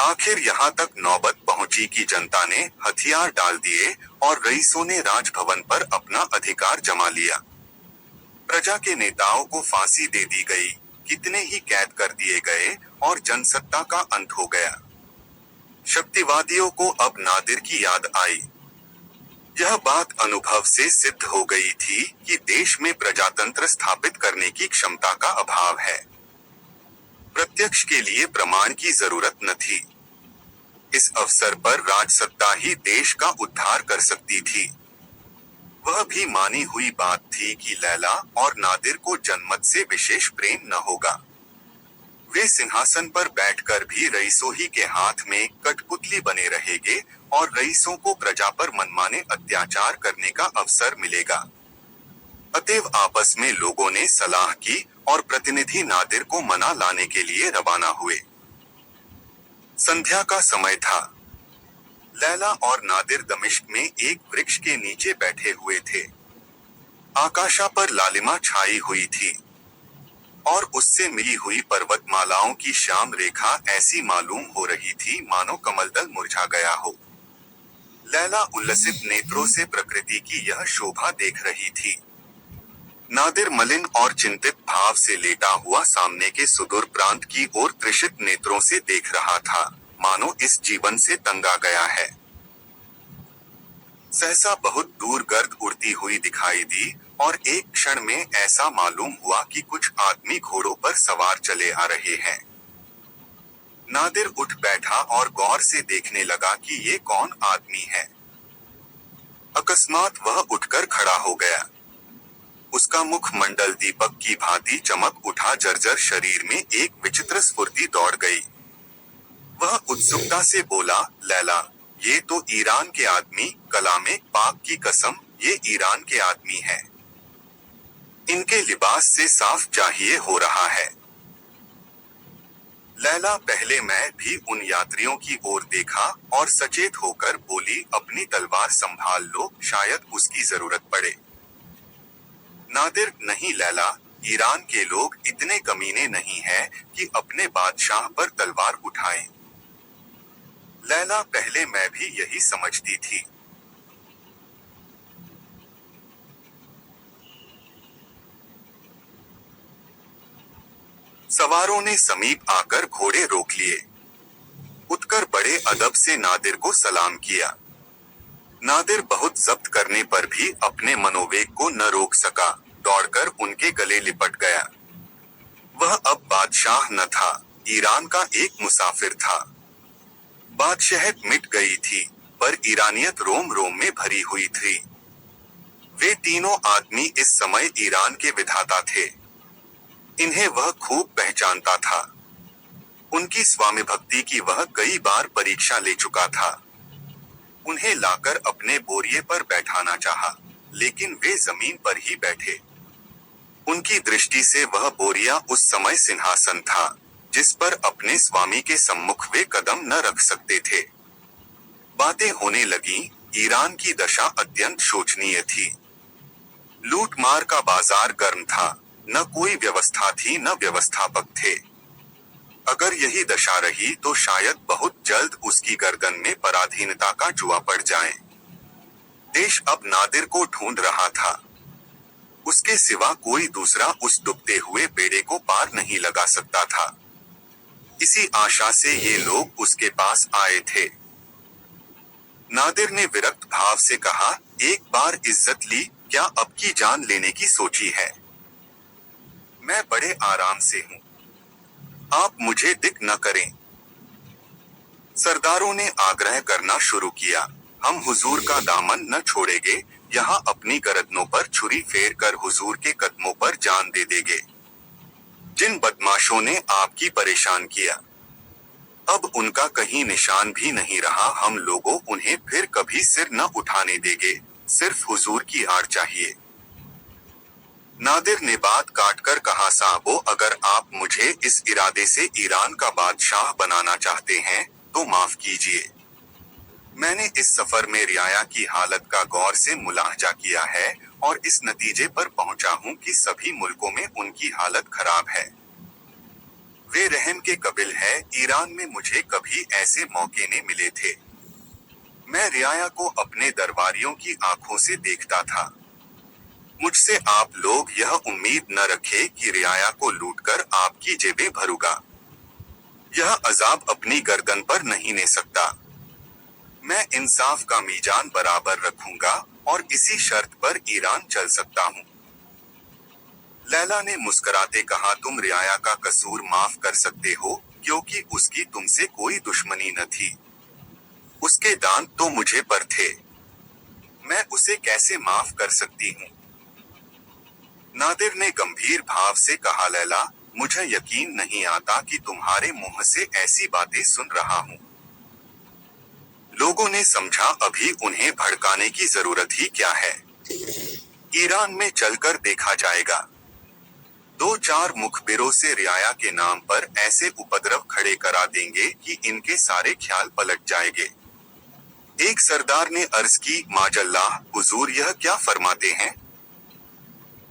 Speaker 1: आखिर यहाँ तक नौबत पहुंची कि जनता ने हथियार डाल दिए और रईसों ने राजभवन पर अपना अधिकार जमा लिया। प्रजा के नेताओं को फांसी दे दी गई, कितने ही कैद कर दिए गए और जनसत्ता का अंत हो गया। शक्तिवादियों को अब नादिर की याद आई। यह बात अनुभव से सिद्ध हो गई थी कि देश में प्रजातंत्र स्थापित करने की क्षमता का अभाव है। प्रत्यक्ष के लिए प्रमाण की जरूरत न थी। इस अवसर पर राजसत्ता ही देश का उद्धार कर सकती थी। वह भी मानी हुई बात थी कि लैला और नादिर को जनमत से विशेष प्रेम न होगा। वे सिंहासन पर बैठकर भी रईसों ही के हाथ में कठपुतली बने रहेंगे और रईसों को प्रजा पर मनमाने अत्याचार करने का अवसर मिलेगा। अतएव आपस में लोगों ने सलाह की और प्रतिनिधि नादिर को मना लाने के लिए रवाना हुए। संध्या का समय था। लैला और नादिर दमिश्क में एक वृक्ष के नीचे बैठे हुए थे। आकाशा पर लालिमा छाई हुई थी और उससे मिली हुई पर्वतमालाओं की श्याम रेखा ऐसी मालूम हो रही थी मानो कमलदल मुरझा गया हो। लैला उल्लसित नेत्रों से प्रकृति की यह शोभा देख रही थी। नादिर मलिन और चिंतित भाव से लेटा हुआ सामने के सुदूर प्रांत की ओर तृषित नेत्रों से देख रहा था, मानो इस जीवन से तंग आ गया है। सहसा बहुत दूर गर्द उड़ती हुई दिखाई दी और एक क्षण में ऐसा मालूम हुआ कि कुछ आदमी घोड़ों पर सवार चले आ रहे हैं। नादिर उठ बैठा और गौर से देखने लगा कि ये कौन आदमी है। अकस्मात वह उठकर खड़ा हो गया। उसका मुख मंडल दीपक की भांति चमक उठा, जर्जर शरीर में एक विचित्र स्फूर्ति दौड़ गई। वह उत्सुकता से बोला, लैला, ये तो ईरान के आदमी, कलामे पाक की कसम, ये ईरान के आदमी हैं। इनके लिबास से साफ चाहिए हो रहा है। लैला पहले मैं भी उन यात्रियों की ओर देखा और सचेत होकर बोली, अपनी तलवार संभाल लो, शायद उसकी जरूरत पड़े। नादिर, नहीं लैला, ईरान के लोग इतने कमीने नहीं हैं कि अपने बादशाह पर तलवार उठाएं। लैला पहले मैं भी यही समझती थी। सवारों ने समीप आकर घोड़े रोक लिए। उठकर बड़े अदब से नादिर को सलाम किया। नादिर बहुत जब्त करने पर भी अपने मनोवेग को न रोक सका, दौड़कर उनके गले लिपट गया। वह अब बादशाह न था, ईरान का एक मुसाफिर था। बादशाहत मिट गई थी, पर ईरानियत रोम रोम में भरी हुई थी। वे तीनों आदमी इस समय ईरान के विधाता थे। इन्हें वह खूब पहचानता था। उनकी स्वामी भक्ति की वह कई बार परीक्षा ले चुका था। उन्हें लाकर अपने बोरिये पर बैठाना चाहा, लेकिन वे जमीन पर ही बैठे। उनकी दृष्टि से वह बोरिया उस समय सिंहासन था, जिस पर अपने स्वामी के सम्मुख वे कदम न रख सकते थे। बातें होने लगी। ईरान की दशा अत्यंत शोचनीय थी। लूटमार का बाजार गर्म था, न कोई व्यवस्था थी न व्यवस्थापक थे। अगर यही दशा रही तो शायद बहुत जल्द उसकी गर्दन में पराधीनता का जुआ पड़ जाए। देश अब नादिर को ढूंढ रहा था। उसके सिवा कोई दूसरा उस डूबते हुए बेड़े को पार नहीं लगा सकता था। इसी आशा से ये लोग उसके पास आए थे। नादिर ने विरक्त भाव से कहा, एक बार इज्जत ली, क्या अब की जान लेने की सोची है? मैं बड़े आराम से हूँ, आप मुझे दिक न करें। सरदारों ने आग्रह करना शुरू किया, हम हुजूर का दामन न छोड़ेंगे, यहाँ अपनी गर्दनों पर छुरी फेर कर हुजूर के कदमों पर जान दे देंगे। जिन बदमाशों ने आपकी परेशान किया, अब उनका कहीं निशान भी नहीं रहा। हम लोगों उन्हें फिर कभी सिर न उठाने देंगे, सिर्फ हुजूर की आड़ चाहिए। नादिर ने बात काटकर कहा, साहबो, अगर आप मुझे इस इरादे से ईरान का बादशाह बनाना चाहते हैं तो माफ कीजिए। मैंने इस सफर में रियाया की हालत का गौर से मुलाहजा किया है और इस नतीजे पर पहुंचा हूं कि सभी मुल्कों में उनकी हालत खराब है। वे रहम के काबिल है। ईरान में मुझे कभी ऐसे मौके ने मिले थे। मैं रियाया को अपने दरबारियों की आंखों से देखता था। मुझसे आप लोग यह उम्मीद न रखे कि रियाया को लूटकर आपकी जेबें भरूंगा। यह अजाब अपनी गर्दन पर नहीं ले सकता। मैं इंसाफ का मीजान बराबर रखूंगा और इसी शर्त पर ईरान चल सकता हूँ। लैला ने मुस्कुराते कहा, तुम रियाया का कसूर माफ कर सकते हो क्योंकि उसकी तुमसे कोई दुश्मनी न थी। उसके दांत तो मुझे पर थे। मैं उसे कैसे माफ कर सकती हूँ? नादिर ने गंभीर भाव से कहा, लैला, मुझे यकीन नहीं आता कि तुम्हारे मुंह से ऐसी बातें सुन रहा हूँ। लोगों ने समझा अभी उन्हें भड़काने की जरूरत ही क्या है। ईरान में चलकर देखा जाएगा। 2-4 मुखबिरों से रियाया के नाम पर ऐसे उपद्रव खड़े करा देंगे कि इनके सारे ख्याल पलट जाएंगे। एक सरदार ने अर्ज की, माजल्लाह हुजूर यह क्या फरमाते हैं?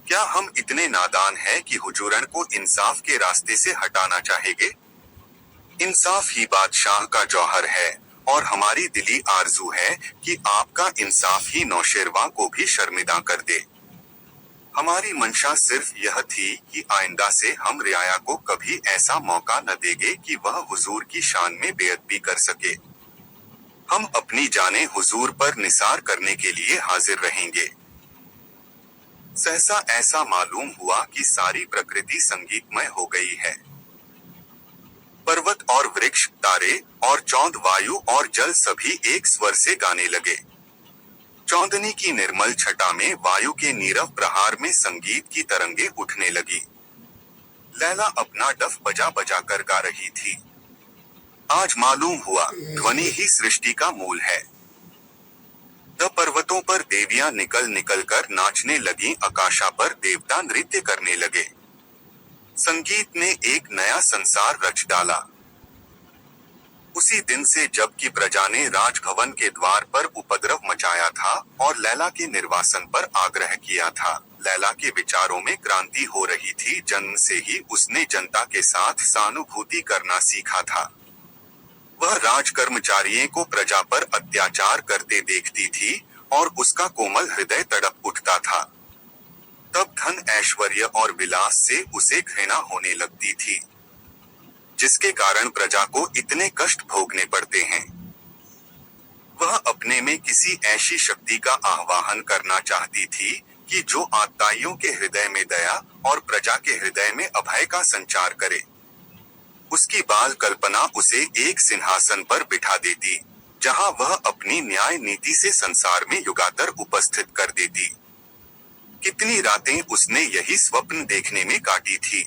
Speaker 1: क्या हम इतने नादान हैं कि हुजूरन को इंसाफ के रास्ते से हटाना चाहेंगे? इंसाफ ही बादशाह का जौहर है और हमारी दिली आरजू है कि आपका इंसाफ ही नौशेरवा को भी शर्मिंदा कर दे। हमारी मंशा सिर्फ यह थी कि आइंदा से हम रियाया को कभी ऐसा मौका न देंगे कि वह हुजूर की शान में बेअदबी कर सके। हम अपनी जाने हुजूर पर निसार करने के लिए हाजिर रहेंगे। सहसा ऐसा मालूम हुआ कि सारी प्रकृति संगीतमय हो गई है। पर्वत और वृक्ष, तारे और चौंद, वायु और जल सभी एक स्वर से गाने लगे। चौंदनी की निर्मल छटा में वायु के नीरव प्रहार में संगीत की तरंगे उठने लगी। लैला अपना डफ बजा बजा कर गा रही थी। आज मालूम हुआ ध्वनि ही सृष्टि का मूल है। द पर्वतों पर देवियां निकल निकल कर नाचने लगी, आकाशा पर देवता नृत्य करने लगे। संगीत ने एक नया संसार रच डाला। उसी दिन से जबकि प्रजा ने राजभवन के द्वार पर उपद्रव मचाया था और लैला के निर्वासन पर आग्रह किया था, लैला के विचारों में क्रांति हो रही थी। जन्म से ही उसने जनता के साथ सहानुभूति करना सीखा था। वह राजकर्मचारियों को प्रजा पर अत्याचार करते देखती थी और उसका कोमल हृदय तड़प उठता था। तब धन, ऐश्वर्य और विलास से उसे घृणा होने लगती थी, जिसके कारण प्रजा को इतने कष्ट भोगने पड़ते हैं। वह अपने में किसी ऐसी शक्ति का आह्वान करना चाहती थी कि जो आत्ताइयों के हृदय में दया और प्रजा के हृदय में अभय का संचार करे। उसकी बाल कल्पना उसे एक सिंहासन पर बिठा देती, जहां वह अपनी न्याय नीति से संसार में युगांतर उपस्थित कर देती। कितनी रातें उसने यही स्वप्न देखने में काटी थी।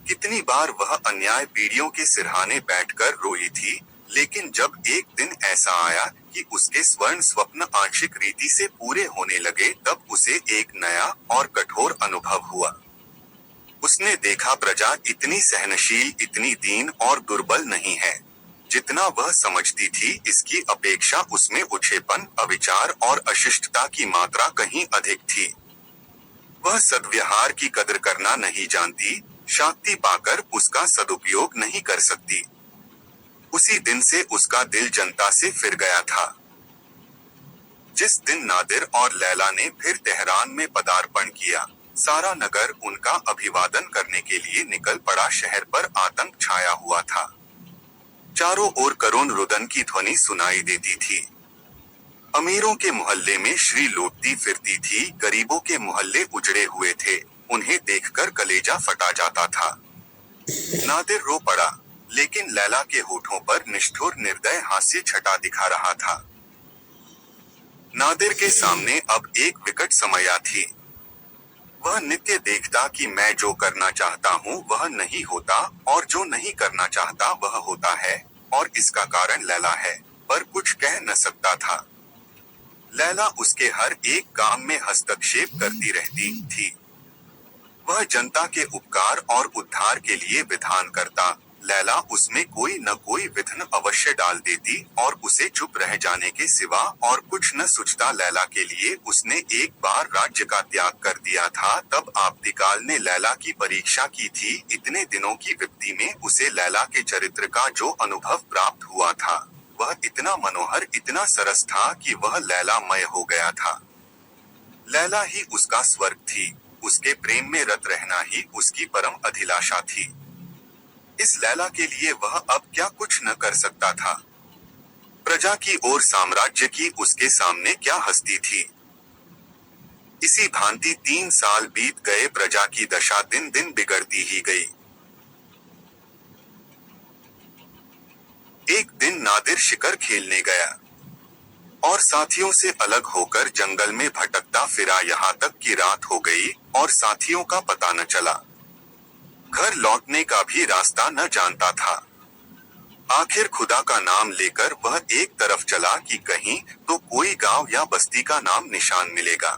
Speaker 1: कितनी बार वह अन्याय पीढ़ियों के सिरहाने बैठकर रोई थी, लेकिन जब एक दिन ऐसा आया कि उसके स्वर्ण स्वप्न आंशिक रीति से पूरे होने लगे, तब उसे एक नया और कठोर अनुभव हुआ। उसने देखा प्रजा इतनी सहनशील, इतनी दीन और दुर्बल नहीं है जितना वह समझती थी। इसकी अपेक्षा उसमें उछेपन, अविचार और अशिष्टता की मात्रा कहीं अधिक थी। वह सद्व्यवहार की कदर करना नहीं जानती, शक्ति पाकर उसका सदुपयोग नहीं कर सकती। उसी दिन से उसका दिल जनता से फिर गया था। जिस दिन नादिर और लैला ने फिर तेहरान में पदार्पण किया, सारा नगर उनका अभिवादन करने के लिए निकल पड़ा। शहर पर आतंक छाया हुआ था। चारों ओर करुण रुदन की ध्वनि सुनाई देती थी। अमीरों के मोहल्ले में श्री लौटती फिरती थी, गरीबों के मोहल्ले उजड़े हुए थे। उन्हें देखकर कलेजा फटा जाता था। नादिर रो पड़ा, लेकिन लैला के होठों पर निष्ठुर निर्दय हास्य छटा दिखा रहा था। नादिर के सामने अब एक विकट समस्या थी। वह नित्य देखता कि मैं जो करना चाहता हूँ वह नहीं होता और जो नहीं करना चाहता वह होता है, और इसका कारण लैला है, पर कुछ कह न सकता था। लैला उसके हर एक काम में हस्तक्षेप करती रहती थी। वह जनता के उपकार और उद्धार के लिए विधान करता, लैला उसमें कोई न कोई विघ्न अवश्य डाल देती और उसे चुप रह जाने के सिवा और कुछ न सूझता। लैला के लिए उसने एक बार राज्य का त्याग कर दिया था। तब आपतिकाल ने लैला की परीक्षा की थी। इतने दिनों की विपत्ति में उसे लैला के चरित्र का जो अनुभव प्राप्त हुआ था, वह इतना मनोहर, इतना सरस था कि वह लैलामय हो गया था। लैला ही उसका स्वर्ग थी। उसके प्रेम में रत रहना ही उसकी परम अभिलाषा थी। इस लैला के लिए वह अब क्या कुछ न कर सकता था। प्रजा की और साम्राज्य की उसके सामने क्या हस्ती थी। इसी भांति 3 साल बीत गए। प्रजा की दशा दिन दिन बिगड़ती ही गई। एक दिन नादिर शिकार खेलने गया और साथियों से अलग होकर जंगल में भटकता फिरा, यहाँ तक कि रात हो गई और साथियों का पता न चला। घर लौटने का भी रास्ता न जानता था। आखिर खुदा का नाम लेकर वह एक तरफ चला कि कहीं तो कोई गांव या बस्ती का नाम निशान मिलेगा।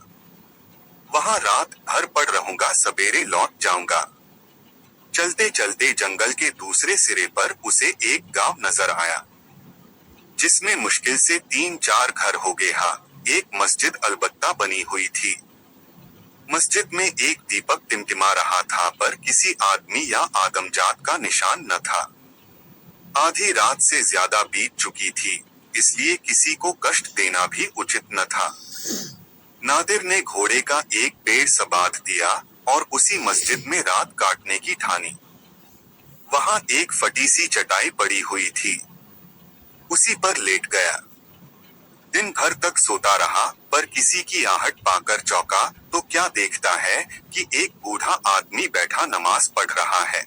Speaker 1: वहां रात भर पड़ रहूंगा, सवेरे लौट जाऊंगा। चलते चलते जंगल के दूसरे सिरे पर उसे एक गांव नजर आया, जिसमें मुश्किल से 3-4 घर होंगे। हाँ, एक मस्जिद अलबत्ता बनी हुई थी। मस्जिद में एक दीपक टिमटिमा रहा था, पर किसी आदमी या आदमजात का निशान न था। आधी रात से ज्यादा बीत चुकी थी, इसलिए किसी को कष्ट देना भी उचित न था। नादिर ने घोड़े का एक पेड़ संबाध दिया और उसी मस्जिद में रात काटने की ठानी। वहां एक फटी सी चटाई पड़ी हुई थी, उसी पर लेट गया। दिन भर तक सोता रहा, पर किसी की आहट पाकर चौंका तो क्या देखता है कि एक बूढ़ा आदमी बैठा नमाज पढ़ रहा है।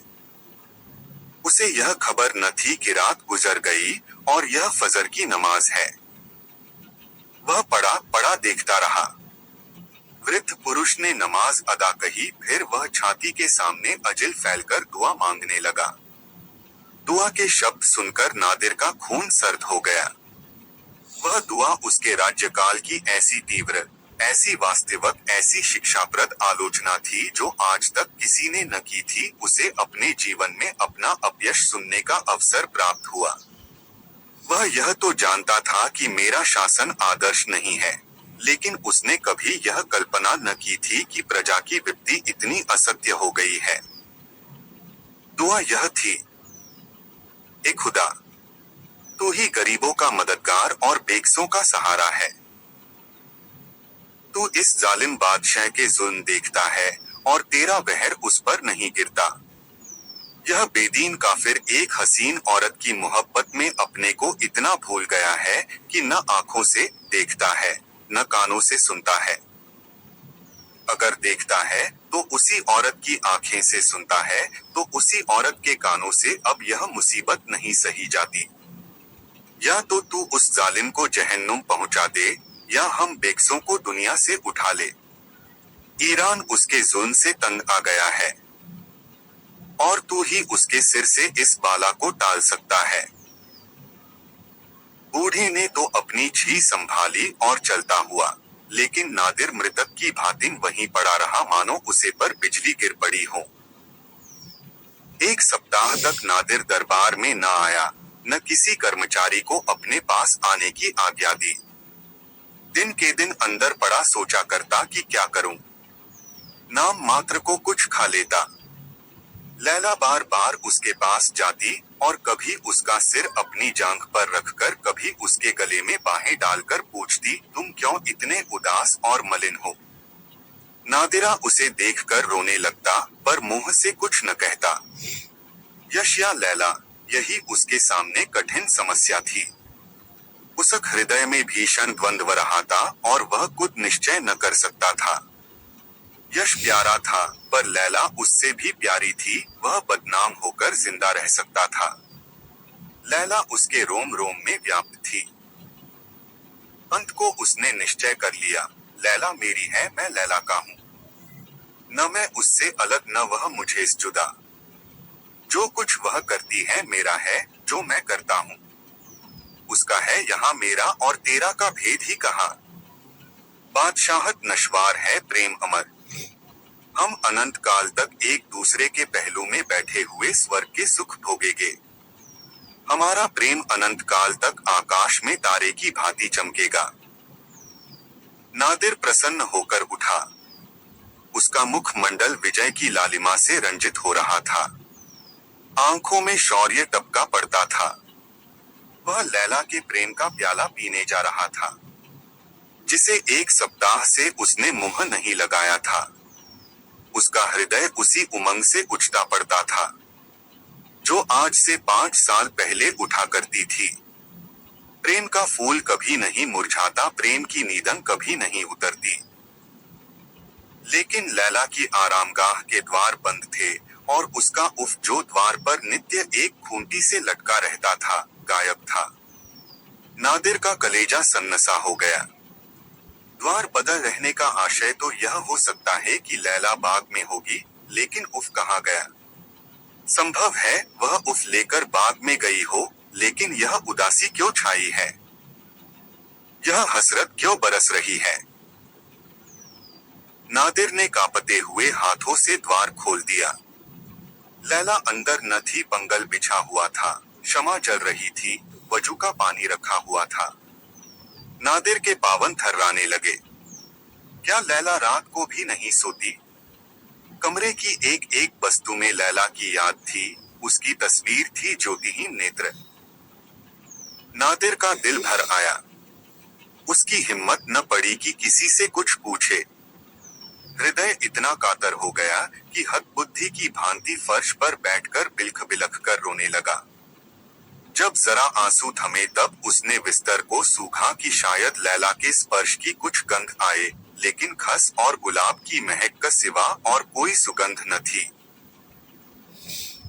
Speaker 1: उसे यह खबर न थी कि रात गुजर गई और यह फजर की नमाज है। वह पड़ा पड़ा देखता रहा। वृद्ध पुरुष ने नमाज अदा कही, फिर वह छाती के सामने अजिल फैलकर दुआ मांगने लगा। दुआ के शब्द सुनकर नादिर का खून सर्द हो गया। वह दुआ उसके राज्यकाल की ऐसी तीव्र, ऐसी वास्तविक, ऐसी शिक्षाप्रद आलोचना थी जो आज तक किसी ने न की थी। उसे अपने जीवन में अपना अपयश सुनने का अवसर प्राप्त हुआ। वह यह तो जानता था कि मेरा शासन आदर्श नहीं है, लेकिन उसने कभी यह कल्पना न की थी कि प्रजा की विपत्ति इतनी असत्य हो गई है। दुआ यह थी, ए खुदा, तू ही गरीबों का मददगार और बेकसों का सहारा है। तू इस जालिम बादशाह के जुल्म देखता है और तेरा वहर उस पर नहीं गिरता। यह बेदीन काफिर एक हसीन औरत की मोहब्बत में अपने को इतना भूल गया है कि न आंखों से देखता है, न कानों से सुनता है। अगर देखता है तो उसी औरत की आंखें से सुनता है, तो उसी औरत के कानों से अब यह मुसीबत नहीं सही जाती। या तो तू उस जालिम को जहन्नुम पहुंचा दे, या हम बेकसों को दुनिया से उठा ले। ईरान उसके जुल्म से तंग आ गया है, और तू ही उसके सिर से इस बाला को टाल सकता है। बूढ़े ने तो अपनी छी संभाली और चलता हुआ, लेकिन नादिर मृतक की भांति वहीं पड़ा रहा, मानो उसे पर बिजली गिर पड़ी हो। 1 सप्ताह तक नादिर दरबार में न आया, न किसी कर्मचारी को अपने पास आने की आज्ञा दी। दिन के दिन अंदर पड़ा सोचा करता कि क्या करूं। नाम मात्र को कुछ खा लेता। लैला बार बार उसके पास जाती और कभी उसका सिर अपनी जांघ पर रखकर, कभी उसके गले में बाहें डालकर पूछती, तुम क्यों इतने उदास और मलिन हो। नादिरा उसे देखकर रोने लगता, पर मुंह से कुछ न कहता। यश या लैला, यही उसके सामने कठिन समस्या थी। उसक हृदय में भीषण द्वंद्व रहा था और वह कुछ निश्चय न कर सकता था। यश प्यारा था, पर लैला उससे भी प्यारी थी। वह बदनाम होकर जिंदा रह सकता था। लैला उसके रोम रोम में व्याप्त थी। अंत को उसने निश्चय कर लिया, लैला मेरी है, मैं लैला का हूँ। न मैं उससे अलग, न वह मुझे से जुदा। जो कुछ वह करती है मेरा है, जो मैं करता हूँ उसका है। यहाँ मेरा और तेरा का भेद ही कहाँ। बादशाहत नश्वार है, प्रेम अमर। हम अनंत काल तक एक दूसरे के पहलू में बैठे हुए स्वर्ग के सुख भोगेंगे। हमारा प्रेम अनंत काल तक आकाश में तारे की भांति चमकेगा। नादिर प्रसन्न होकर उठा। उसका मुख मंडल विजय की लालिमा से रंजित हो रहा था। आंखों में शौर्य टपका पड़ता था। वह लैला के प्रेम का प्याला पीने जा रहा था, जिसे 1 सप्ताह से उसने मुंह नहीं लगाया था। उसका हृदय उसी उमंग से उछता पड़ता था, जो आज से 5 साल पहले उठा करती थी। प्रेम का फूल कभी नहीं मुरझाता, प्रेम की नींदन कभी नहीं उतरती। लेकिन लैला की आरामगाह के द्वार बंद थे, और उसका उफ जो द्वार पर नित्य एक खूंटी से लटका रहता था, गायब था। नादिर का कलेजा सन्नसा हो गया। द्वार बदल रहने का आशय तो यह हो सकता है कि लैला बाग में होगी, लेकिन उफ कहाँ गया। संभव है वह उफ लेकर बाग में गई हो, लेकिन यह उदासी क्यों छाई है? यह हसरत क्यों बरस रही है? नादिर ने कांपते हुए हाथों से द्वार खोल दिया। लैला अंदर न थी, पंगल बिछा हुआ था, शमा जल रही थी, वजू का पानी रखा हुआ था। नादिर के पावन थर्राने लगे। क्या लैला रात को भी नहीं सोती? कमरे की एक एक वस्तु में लैला की याद थी, उसकी तस्वीर थी, ज्योतिहीन नेत्र। नादिर का दिल भर आया। उसकी हिम्मत न पड़ी कि किसी से कुछ पूछे। हृदय इतना कातर हो गया कि हद बुद्धि की भांति फर्श पर बैठकर बिलख बिलख कर रोने लगा। जब जरा आंसू थमे तब उसने बिस्तर को सूखा कि शायद लैला के स्पर्श की कुछ गंध आए, लेकिन खस और गुलाब की महक का सिवा और कोई सुगंध न थी।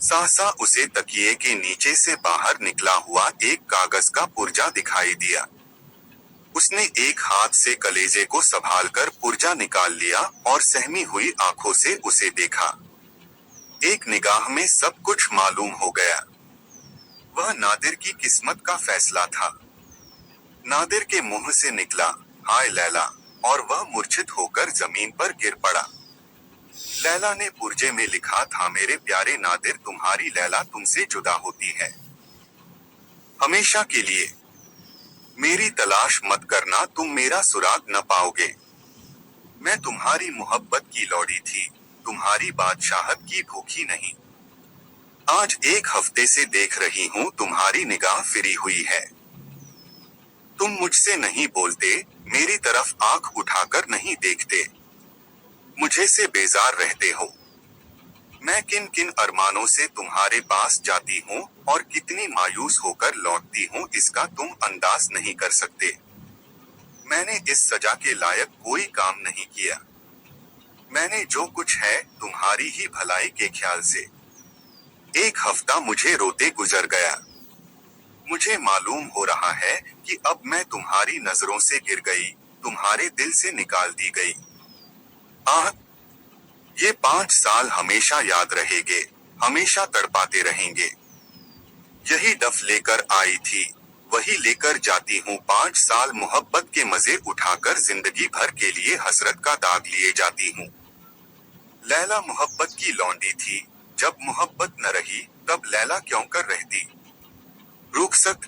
Speaker 1: सहसा उसे तकिए के नीचे से बाहर निकला हुआ एक कागज का पुर्जा दिखाई दिया। उसने एक हाथ से कलेजे को संभालकर पुर्जा निकाल लिया और सहमी हुई आंखों से उसे देखा। एक निगाह में सब कुछ मालूम हो गया। वह नादिर की किस्मत का फैसला था। नादिर के मुंह से निकला, हाय लैला, और वह मूर्छित होकर जमीन पर गिर पड़ा। लैला ने पुर्जे में लिखा था, मेरे प्यारे नादिर, तुम्हारी लैला तुमसे जुदा होती है हमेशा के लिए। मेरी तलाश मत करना, तुम मेरा सुराग न पाओगे। मैं तुम्हारी मोहब्बत की लौड़ी थी, तुम्हारी बादशाहत की भूखी नहीं। आज 1 हफ्ते से देख रही हूँ तुम्हारी निगाह फिरी हुई है। तुम मुझसे नहीं बोलते, मेरी तरफ आंख उठाकर नहीं देखते, मुझे से बेजार रहते हो। मैं किन किन अरमानों से तुम्हारे पास जाती हूँ और कितनी मायूस होकर लौटती हूँ, इसका तुम अंदाज नहीं कर सकते। मैंने इस सजा के लायक कोई काम नहीं किया। मैंने जो कुछ है तुम्हारी ही भलाई के ख्याल से। 1 हफ्ता मुझे रोते गुजर गया। मुझे मालूम हो रहा है कि अब मैं तुम्हारी नजरों से गिर गई, तुम्हारे दिल से निकाल दी गई। आह, ये 5 साल हमेशा याद रहेंगे, हमेशा तड़पाते रहेंगे। यही डफ लेकर आई थी, वही लेकर जाती हूँ। 5 साल मोहब्बत के मजे उठाकर जिंदगी भर के लिए हसरत का दाग लिए जाती हूँ। लैला मोहब्बत की लौंडी थी, जब मोहब्बत न रही तब लैला क्यों कर रहती। रुखसत